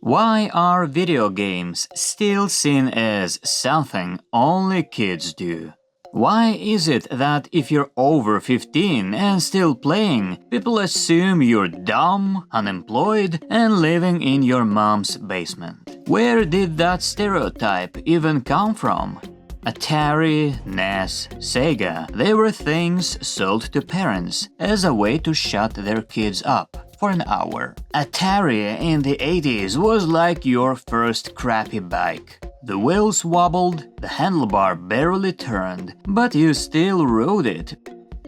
Why are video games still seen as something only kids do? Why is it that if you're over 15 and still playing, people assume you're dumb, unemployed, and living in your mom's basement? Where did that stereotype even come from? Atari, NES, Sega, they were things sold to parents as a way to shut their kids up for an hour. Atari in the 80s was like your first crappy bike. The wheels wobbled, the handlebar barely turned, but you still rode it.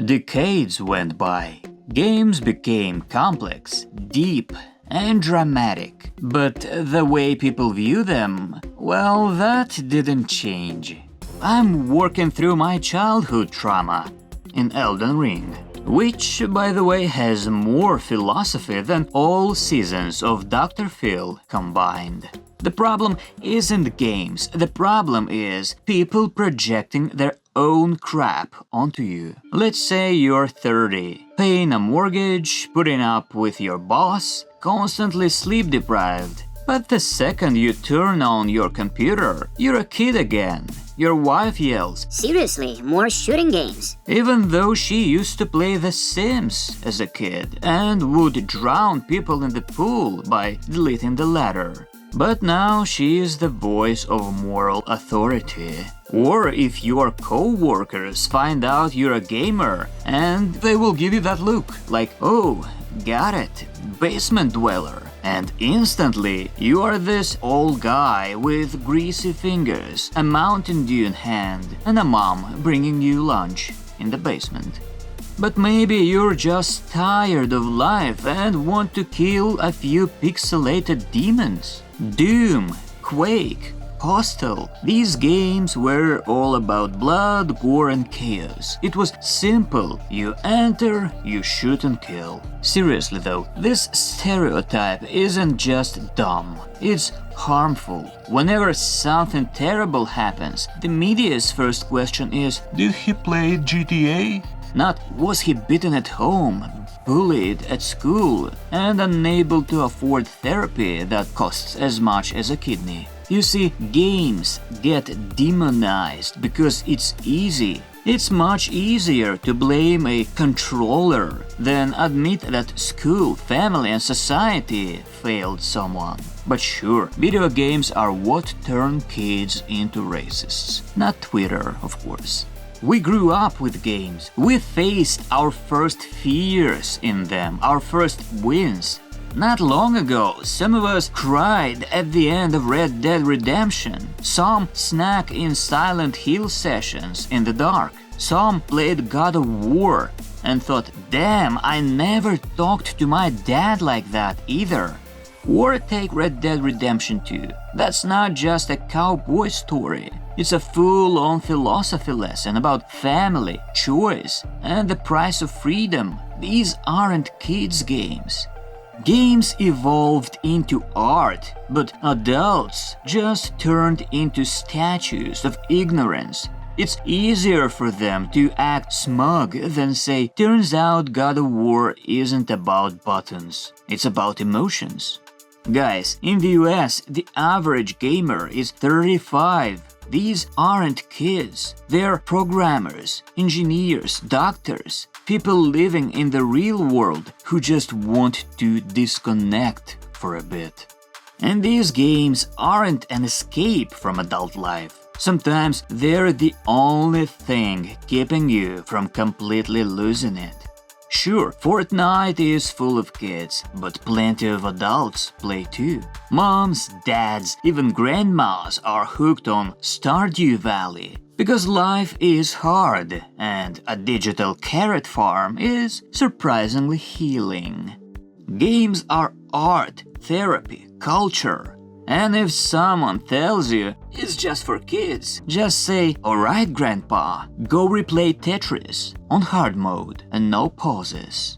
Decades went by. Games became complex, deep, and dramatic. But the way people view them, well, that didn't change. I'm working through my childhood trauma in Elden Ring, which, by the way, has more philosophy than all seasons of Dr. Phil combined. The problem isn't games, the problem is people projecting their own crap onto you. Let's say you're 30, paying a mortgage, putting up with your boss, constantly sleep deprived. But the second you turn on your computer, you're a kid again. Your wife yells, "Seriously, more shooting games." Even though she used to play The Sims as a kid and would drown people in the pool by deleting the ladder. But now she is the voice of moral authority. Or if your co-workers find out you're a gamer, and they will give you that look, like, "Oh, got it, basement dweller." And instantly, you are this old guy with greasy fingers, a Mountain Dew in hand, and a mom bringing you lunch in the basement. But maybe you're just tired of life and want to kill a few pixelated demons. Doom, Quake, Postal. These games were all about blood, gore, and chaos. It was simple. You enter, you shoot and kill. Seriously though, this stereotype isn't just dumb. It's harmful. Whenever something terrible happens, the media's first question is, "Did he play GTA?" Not, "Was he beaten at home, bullied at school, and unable to afford therapy that costs as much as a kidney?" You see, games get demonized because it's easy. It's much easier to blame a controller than admit that school, family, and society failed someone. But sure, video games are what turn kids into racists. Not Twitter, of course. We grew up with games. We faced our first fears in them, our first wins. Not long ago, some of us cried at the end of Red Dead Redemption. Some snuck in Silent Hill sessions in the dark. Some played God of War and thought, "Damn, I never talked to my dad like that either." Or take Red Dead Redemption 2. That's not just a cowboy story. It's a full-on philosophy lesson about family, choice, and the price of freedom. These aren't kids' games. Games evolved into art, but adults just turned into statues of ignorance. It's easier for them to act smug than say, "Turns out God of War isn't about buttons, it's about emotions." Guys, in the US, the average gamer is 35. These aren't kids. They're programmers, engineers, doctors, people living in the real world who just want to disconnect for a bit. And these games aren't an escape from adult life. Sometimes they're the only thing keeping you from completely losing it. Sure, Fortnite is full of kids, but plenty of adults play too. Moms, dads, even grandmas are hooked on Stardew Valley. Because life is hard, and a digital carrot farm is surprisingly healing. Games are art, therapy, culture. And if someone tells you it's just for kids, just say, "Alright, Grandpa, go replay Tetris on hard mode and no pauses."